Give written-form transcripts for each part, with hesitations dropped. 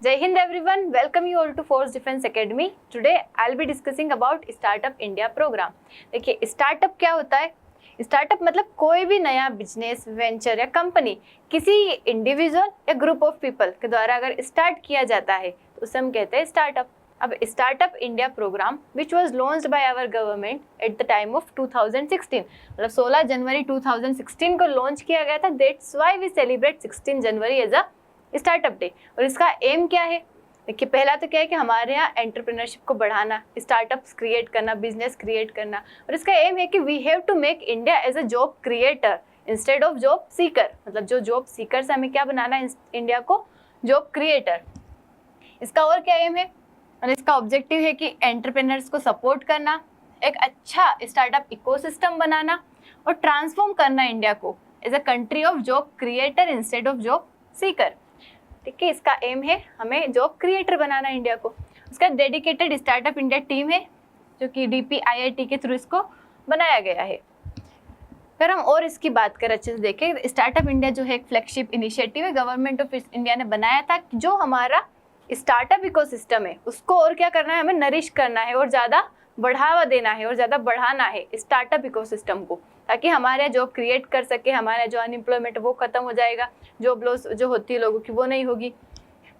Jai Hind everyone, welcome you all to Force Defense Academy. Today I'll be discussing about Startup India program. देखिए startup क्या होता है? Startup मतलब कोई भी नया बिजनेस, वेंचर या कंपनी किसी इंडिविजुअल या ग्रुप ऑफ पीपल के द्वारा अगर स्टार्ट किया जाता है तो उसे हम कहते हैं स्टार्टअप. अब startup India programme which was launched by our government at the time of 2016, मतलब 16 जनवरी 2016 को लॉन्च किया गया था. That's why we celebrate 16 January as a startup day. और इसका एम क्या है? देखिए पहला तो क्या है कि हमारे यहाँ एंटरप्रेन्योरशिप को बढ़ाना, स्टार्टअप्स क्रिएट करना, बिजनेस क्रिएट करना. और इसका एम है कि we have to make India as a job creator instead of job seeker. मतलब जो जॉब सीकर से हमें क्या बनाना है, इंडिया को जॉब क्रिएटर. इसका और क्या एम है? और इसका ऑब्जेक्टिव है कि एंटरप्रेन्योर्स को सपोर्ट करना, एक अच्छा स्टार्टअप इकोसिस्टम बनाना और ट्रांसफॉर्म करना इंडिया को as a country of job creator instead of job seeker. ठीक है, इसका एम है हमें जॉब क्रिएटर बनाना इंडिया को. उसका डेडिकेटेड स्टार्टअप इंडिया टीम है जो कि DPIIT के थ्रू इसको बनाया गया है. अगर हम और इसकी बात करें अच्छे से देखें, स्टार्टअप इंडिया जो है एक फ्लैगशिप इनिशिएटिव है गवर्नमेंट ऑफ इंडिया ने बनाया था. जो हमारा स्टार्टअप इकोसिस्टम है उसको और क्या करना है, हमें नरिश करना है और ज़्यादा बढ़ावा देना है और ज़्यादा बढ़ाना है स्टार्टअप इकोसिस्टम को, ताकि हमारे जॉब क्रिएट कर सके. हमारा जो अनएम्प्लॉयमेंट वो ख़त्म हो जाएगा, जॉब लॉस जो होती है लोगों की वो नहीं होगी.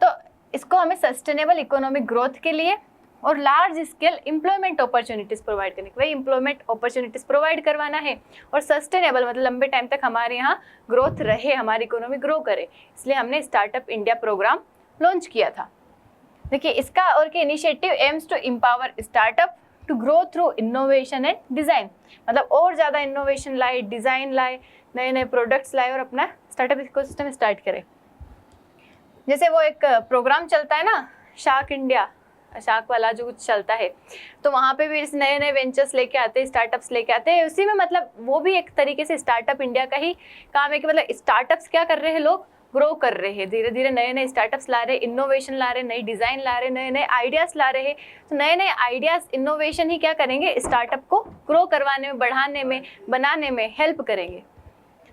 तो इसको हमें सस्टेनेबल इकोनॉमिक ग्रोथ के लिए और large scale employment opportunities provide करने के, वही एम्प्लॉयमेंट अपॉर्चुनिटीज़ प्रोवाइड करवाना है. और सस्टेनेबल मतलब लंबे टाइम तक हमारे यहाँ ग्रोथ रहे, हमारी इकोनॉमी ग्रो करे, इसलिए हमने स्टार्टअप इंडिया प्रोग्राम लॉन्च किया था. देखिए इसका और क्या initiative aims to empower startup to grow through innovation and design. मतलब और ज़्यादा इनोवेशन लाए, डिज़ाइन लाए, नए नए प्रोडक्ट्स लाए और अपना स्टार्टअप इकोसिस्टम स्टार्ट करें. जैसे वो एक प्रोग्राम चलता है ना, शार्क इंडिया, शार्क वाला जो कुछ चलता है, तो वहाँ पे भी नए नए वेंचर्स लेके आते हैं, स्टार्टअप्स लेके आते हैं. उसी में मतलब वो भी एक तरीके से स्टार्टअप इंडिया का ही काम है कि मतलब स्टार्टअप्स क्या कर रहे हैं, लोग ग्रो कर रहे हैं, धीरे धीरे नए नए स्टार्टअप्स ला रहे हैं, इनोवेशन ला रहे हैं, नई डिज़ाइन ला रहे हैं, नए नए आइडियाज़ ला रहे हैं. तो नए नए आइडियाज़, इनोवेशन ही क्या करेंगे, स्टार्टअप को ग्रो करवाने में, बढ़ाने में, बनाने में हेल्प करेंगे.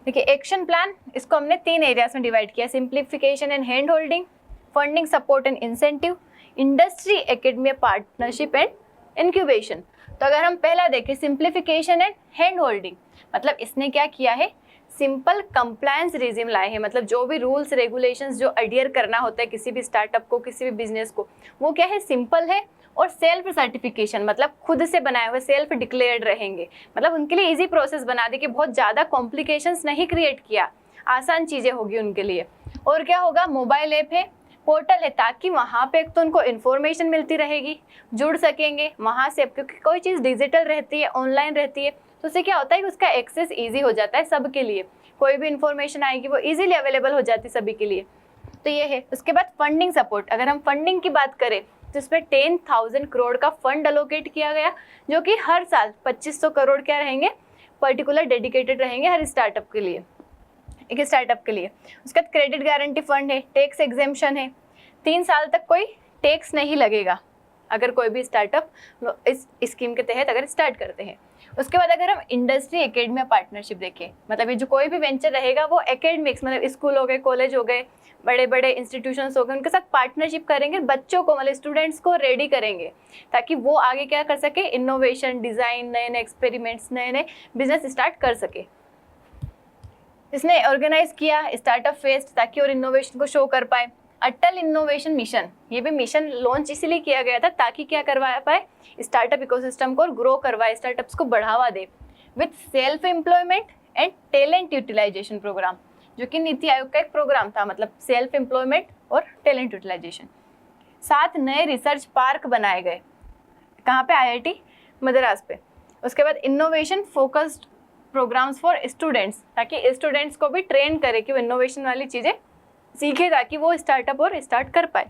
देखिए एक्शन प्लान, इसको हमने 3 एरियाज में डिवाइड किया: simplification and hand holding, funding support and incentive, industry academia partnership and incubation. तो अगर हम पहला देखें सिंप्लीफिकेशन एंड हैंड होल्डिंग, मतलब इसने क्या किया है, सिंपल कंप्लायंस रेजिम लाए हैं. मतलब जो भी रूल्स रेगुलेशंस जो अडियर करना होता है किसी भी स्टार्टअप को, किसी भी बिजनेस को, वो क्या है, सिंपल है. और सेल्फ सर्टिफिकेशन मतलब खुद से बनाए हुए, सेल्फ डिक्लेयर्ड रहेंगे. मतलब उनके लिए इजी प्रोसेस बना दी कि बहुत ज़्यादा कॉम्प्लिकेशंस नहीं क्रिएट किया, आसान चीज़ें होगी उनके लिए. और क्या होगा, मोबाइल ऐप है, पोर्टल है, ताकि वहाँ पे एक तो उनको इन्फॉर्मेशन मिलती रहेगी, जुड़ सकेंगे वहाँ से, क्योंकि कोई चीज़ डिजिटल रहती है, ऑनलाइन रहती है, तो उससे क्या होता है कि उसका एक्सेस ईजी हो जाता है सबके लिए. कोई भी इन्फॉर्मेशन आएगी वो ईजिली अवेलेबल हो जाती है सभी के लिए. तो ये है. उसके बाद फंडिंग सपोर्ट, अगर हम फंडिंग की बात करें तो इसमें 10,000 करोड़ का फंड अलोकेट किया गया, जो कि हर साल 2500 करोड़ क्या रहेंगे, पर्टिकुलर डेडिकेटेड रहेंगे हर स्टार्टअप के लिए, एक स्टार्टअप के लिए. उसके बाद क्रेडिट गारंटी फंड है, टैक्स एग्जेम्पशन है, 3 साल तक कोई टैक्स नहीं लगेगा अगर कोई भी स्टार्टअप इस स्कीम के तहत अगर स्टार्ट करते हैं. उसके बाद अगर हम इंडस्ट्री एकेडमिया पार्टनरशिप देखें, मतलब ये जो कोई भी वेंचर रहेगा वो एकेडमिक्स, मतलब स्कूल हो गए, कॉलेज हो गए, बड़े बड़े इंस्टीट्यूशंस हो गए, उनके साथ पार्टनरशिप करेंगे, बच्चों को मतलब स्टूडेंट्स को रेडी करेंगे ताकि वो आगे क्या कर सके, इनोवेशन, डिज़ाइन, नए नए एक्सपेरिमेंट्स, नए नए बिजनेस स्टार्ट कर सके. इसने ऑर्गेनाइज किया स्टार्टअप फेस्ट ताकि और इनोवेशन को शो कर पाए. अटल इनोवेशन मिशन, ये भी मिशन लॉन्च इसलिए किया गया था ताकि क्या करवा पाए, स्टार्टअप इकोसिस्टम को और ग्रो करवाए, स्टार्टअप्स को बढ़ावा दे. With self employment and talent utilisation programme, जो कि नीति आयोग का एक प्रोग्राम था, मतलब सेल्फ एम्प्लॉयमेंट और टैलेंट यूटिलाइजेशन. 7 नए रिसर्च पार्क बनाए गए, कहाँ पे, IIT मद्रास पे. उसके बाद innovation focused programmes for students, ताकि स्टूडेंट्स को भी ट्रेन करे कि वो इनोवेशन वाली चीज़ें सीखे ताकि वो स्टार्टअप और स्टार्ट कर पाए.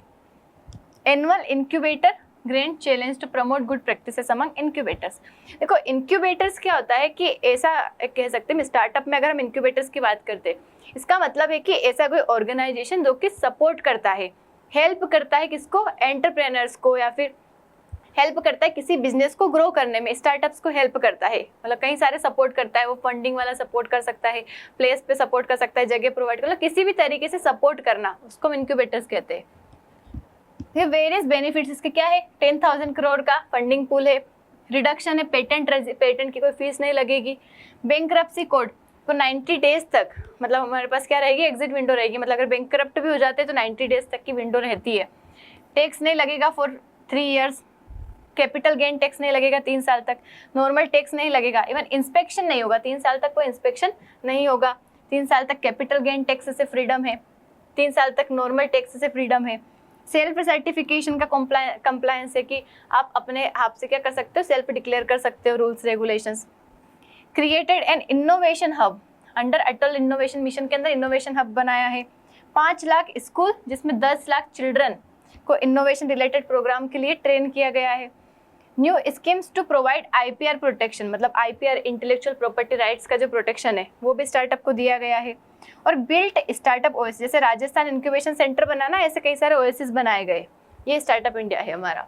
Annual incubator grand challenge to promote good practices among incubators. देखो इंक्यूबेटर्स क्या होता है कि ऐसा कह सकते हैं, स्टार्टअप में अगर हम इंक्यूबेटर्स की बात करते हैं, इसका मतलब है कि ऐसा कोई ऑर्गेनाइजेशन जो कि सपोर्ट करता है, हेल्प करता है किसको, एंटरप्रेन्योर्स को, या फिर हेल्प करता है किसी बिजनेस को ग्रो करने में, स्टार्टअप्स को हेल्प करता है. मतलब कई सारे सपोर्ट करता है, वो फंडिंग वाला सपोर्ट कर सकता है, प्लेस पे सपोर्ट कर सकता है, जगह प्रोवाइड कर, मतलब किसी भी तरीके से सपोर्ट करना, उसको हम इंक्यूबेटर्स कहते हैं. ये वेरियस बेनिफिट्स इसके क्या है, 10,000 करोड़ का फंडिंग पूल है, रिडक्शन है पेटेंट की कोई फीस नहीं लगेगी, बैंकरप्सी कोड तो 90 डेज तक, मतलब हमारे पास क्या रहेगी, एग्जिट विंडो रहेगी, मतलब अगर बैंकरप्ट भी हो जाते हैं तो 90 डेज तक की विंडो रहती है। टैक्स नहीं लगेगा for 3 years, capital gain tax नहीं लगेगा 3 साल तक, नॉर्मल टैक्स नहीं लगेगा, इवन इंस्पेक्शन नहीं होगा 3 साल तक, कोई इंस्पेक्शन नहीं होगा, 3 साल तक कैपिटल गेन टैक्स से फ्रीडम है, 3 साल तक नॉर्मल टैक्स से फ्रीडम है। सेल्फ सर्टिफिकेशन का कंप्लायंस है कि आप अपने आप से क्या कर सकते हो, सेल्फ डिक्लेयर कर सकते हो rules regulations. Created an innovation hub, under Atal innovation mission के अंदर इनोवेशन हब बनाया है। 5 लाख स्कूल जिसमें 10 लाख चिल्ड्रन को इनोवेशन रिलेटेड प्रोग्राम के लिए ट्रेन किया गया है। New schemes to provide IPR protection, मतलब IPR इंटेलेक्चुअल प्रॉपर्टी राइट्स का जो प्रोटेक्शन है वो भी स्टार्टअप को दिया गया है। और बिल्ट स्टार्टअप ओएसिस, जैसे राजस्थान इंक्यूबेशन सेंटर बना ना, ऐसे कई सारे ओएसिस बनाए गए, ये स्टार्टअप इंडिया है हमारा।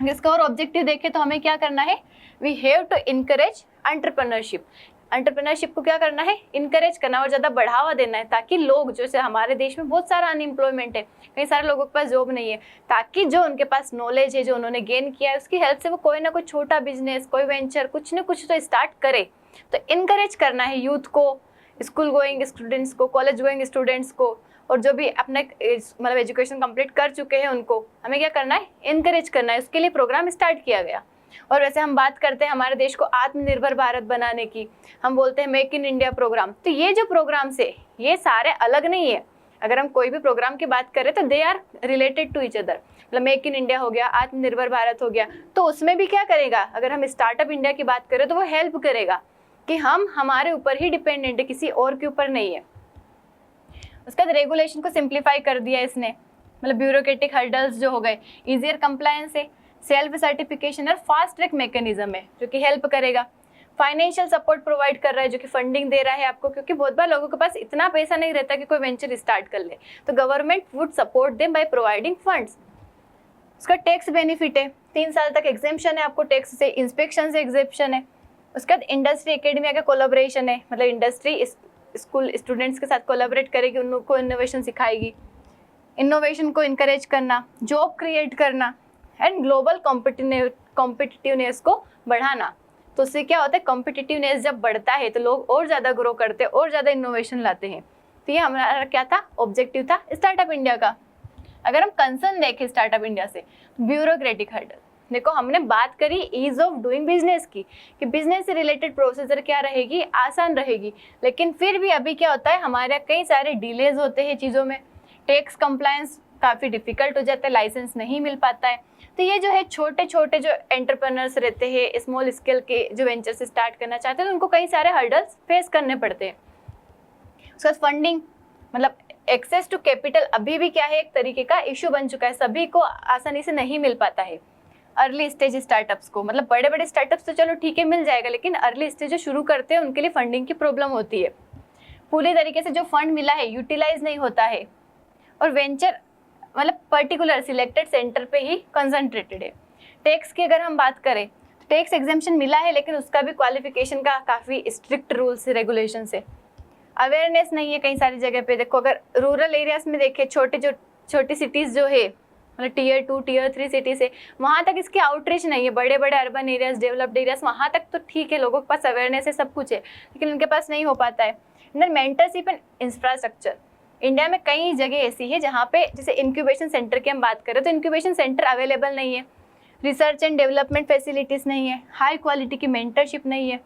इसका और ऑब्जेक्टिव देखें तो हमें क्या करना है, we have to encourage entrepreneurship, entrepreneurship को क्या करना है, इनकरेज करना और ज़्यादा बढ़ावा देना है, ताकि लोग, जैसे हमारे देश में बहुत सारा अनएम्प्लॉयमेंट है, कई सारे लोगों के पास जॉब नहीं है, ताकि जो उनके पास नॉलेज है, जो उन्होंने गेन किया है, उसकी हेल्प से वो कोई ना कोई छोटा बिजनेस, कोई वेंचर, कुछ ना कुछ तो स्टार्ट करे। तो इनकरेज करना है यूथ को, स्कूल गोइंग स्टूडेंट्स को, कॉलेज गोइंग स्टूडेंट्स को, और जो भी अपने मतलब एजुकेशन कंप्लीट कर चुके हैं उनको हमें क्या करना है, इनकरेज करना है। उसके लिए प्रोग्राम स्टार्ट किया गया। और वैसे हम बात करते हैं हमारे देश को आत्मनिर्भर भारत बनाने की, हम बोलते हैं मेक इन इंडिया प्रोग्राम। तो ये जो प्रोग्राम्स है ये सारे अलग नहीं है। अगर हम कोई भी प्रोग्राम की बात करें तो they are related to each other. मतलब मेक इन इंडिया हो गया, आत्मनिर्भर भारत हो गया, तो उसमें भी क्या करेगा, अगर हम स्टार्टअप इंडिया की बात करें तो वो हेल्प करेगा कि हम हमारे ऊपर ही डिपेंडेंट है, किसी और के ऊपर नहीं है। उसके बाद रेगुलेशन को सिंप्लीफाई कर दिया इसने, मतलब ब्यूरोक्रेटिक हर्डल्स जो हो गए, इजियर कंप्लायंस है, सेल्फ सर्टिफिकेशन और फास्ट ट्रैक मैकेनिज्म है जो कि हेल्प करेगा। फाइनेंशियल सपोर्ट प्रोवाइड कर रहा है, जो कि फंडिंग दे रहा है आपको, क्योंकि बहुत बार लोगों के पास इतना पैसा नहीं रहता कि कोई वेंचर स्टार्ट कर ले, तो government would support them by providing funds. उसका टैक्स बेनिफिट है, 3 साल तक एग्जेम्पशन है आपको टैक्स से, इंस्पेक्शन से एग्जेम्पशन है। उसके बाद इंडस्ट्री एकेडमी का कोलैबोरेशन है, मतलब इंडस्ट्री स्कूल स्टूडेंट्स के साथ कोलैबोरेट करेगी, उनको इनोवेशन सिखाएगी, इनोवेशन को इनकरेज करना, जॉब क्रिएट करना एंड ग्लोबल कॉम्पिटिटिवनेस को बढ़ाना। तो उससे क्या होता है, कॉम्पिटिटिवनेस जब बढ़ता है तो लोग और ज़्यादा ग्रो करते हैं और ज़्यादा इनोवेशन लाते हैं। तो ये हमारा क्या था, ऑब्जेक्टिव था स्टार्टअप इंडिया का। अगर हम कंसर्न देखें स्टार्टअप इंडिया से, ब्यूरोक्रेटिक हर्डल, देखो हमने बात करी ईज ऑफ डूइंग बिजनेस की, कि बिजनेस से रिलेटेड प्रोसीजर क्या रहेगी, आसान रहेगी, लेकिन फिर भी अभी क्या होता है, हमारे कई सारे डिलेज होते हैं चीज़ों में, टैक्स कंप्लायंस काफ़ी डिफिकल्ट हो जाता है, लाइसेंस नहीं मिल पाता है। तो ये जो है छोटे छोटे जो एंटरप्रेन्योर्स रहते हैं, स्मॉल स्केल के जो वेंचर से स्टार्ट करना चाहते हैं, तो उनको कई सारे हर्डल्स फेस करने पड़ते हैं। उसके बाद फंडिंग, मतलब एक्सेस टू कैपिटल अभी भी क्या है, एक तरीके का इशू बन चुका है, सभी को आसानी से नहीं मिल पाता है। अर्ली स्टेज स्टार्टअप्स को, मतलब बड़े बड़े स्टार्टअप्स तो चलो ठीक है मिल जाएगा, लेकिन अर्ली स्टेज जो शुरू करते हैं उनके लिए फंडिंग की प्रॉब्लम होती है, पूरी तरीके से जो फंड मिला है यूटिलाइज नहीं होता है, और वेंचर मतलब पर्टिकुलर सिलेक्टेड सेंटर पे ही कंसंट्रेटेड है। टैक्स की अगर हम बात करें तो टैक्स एग्जेम्पशन मिला है, लेकिन उसका भी क्वालिफिकेशन का काफ़ी स्ट्रिक्ट रूल्स रेगुलेशन है। अवेयरनेस नहीं है कई सारी जगह पे, देखो अगर रूरल एरियाज में देखें, छोटी सिटीज़ जो है, मतलब टियर 2 टियर 3 सिटीज़ है, वहाँ तक इसकी आउटरीच नहीं है। बड़े बड़े अर्बन एरियाज, डेवलप्ड एरियाज, वहाँ तक तो ठीक है, लोगों के पास अवेयरनेस है, सब कुछ है, लेकिन उनके पास नहीं हो पाता है। Then mentorship and infrastructure, India में कई जगह ऐसी है जहाँ पे, जैसे इंक्यूबेशन सेंटर की हम बात करें तो इंक्यूबेशन सेंटर अवेलेबल नहीं है, रिसर्च एंड डेवलपमेंट फैसिलिटीज़ नहीं है, हाई क्वालिटी की मेंटरशिप नहीं है।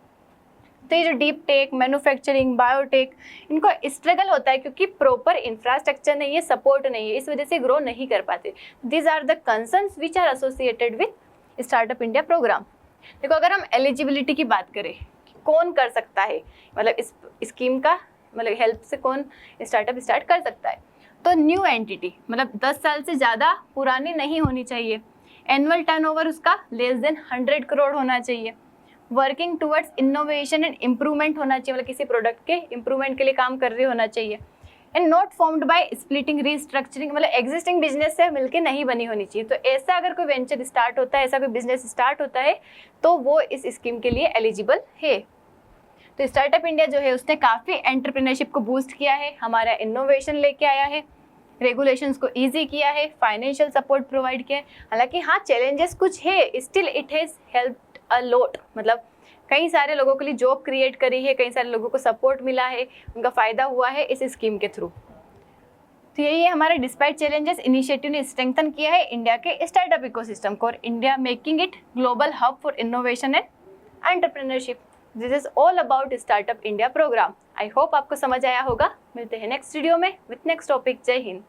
तो ये जो डीप टेक, मैन्युफैक्चरिंग, बायोटेक, इनको स्ट्रगल होता है क्योंकि प्रॉपर इंफ्रास्ट्रक्चर नहीं है, सपोर्ट नहीं है, इस वजह से ग्रो नहीं कर पाते। This are the concerns which are associated with startup India programme. देखो अगर हम एलिजिबिलिटी की बात करें, कौन कर सकता है, मतलब इस स्कीम का मतलब हेल्प से कौन स्टार्टअप स्टार्ट कर सकता है, तो न्यू एंटिटी, मतलब 10 साल से ज़्यादा पुरानी नहीं होनी चाहिए, एनुअल टर्नओवर उसका लेस देन 100 करोड़ होना चाहिए, working towards innovation and improvement होना चाहिए, मतलब किसी प्रोडक्ट के इम्प्रूवमेंट के लिए काम कर रहे होना चाहिए, and not formed by splitting restructuring, मतलब एग्जिस्टिंग बिजनेस से मिलकर नहीं बनी होनी चाहिए। तो ऐसा अगर कोई वेंचर स्टार्ट होता है, ऐसा कोई बिजनेस स्टार्ट होता है, तो वो इस स्कीम के लिए एलिजिबल है। तो स्टार्टअप इंडिया जो है उसने काफ़ी एंटरप्रेन्योरशिप को बूस्ट किया है, हमारा इनोवेशन लेके आया है, रेगुलेशंस को इजी किया है, फाइनेंशियल सपोर्ट प्रोवाइड किया है। हालांकि हाँ चैलेंजेस कुछ है, still it has helped a lot, मतलब कई सारे लोगों के लिए जॉब क्रिएट करी है, कई सारे लोगों को सपोर्ट मिला है, उनका फ़ायदा हुआ है इस स्कीम के थ्रू। तो यही है हमारे डिस्पाइट चैलेंजेस इनिशिएटिव ने स्ट्रेंथन किया है इंडिया के स्टार्टअप इकोसिस्टम को, और India making it global hub for innovation and entrepreneurship. This is all about startup India programme. I hope आपको समझ आया होगा। मिलते हैं नेक्स्ट वीडियो में विथ नेक्स्ट टॉपिक। जय हिंद।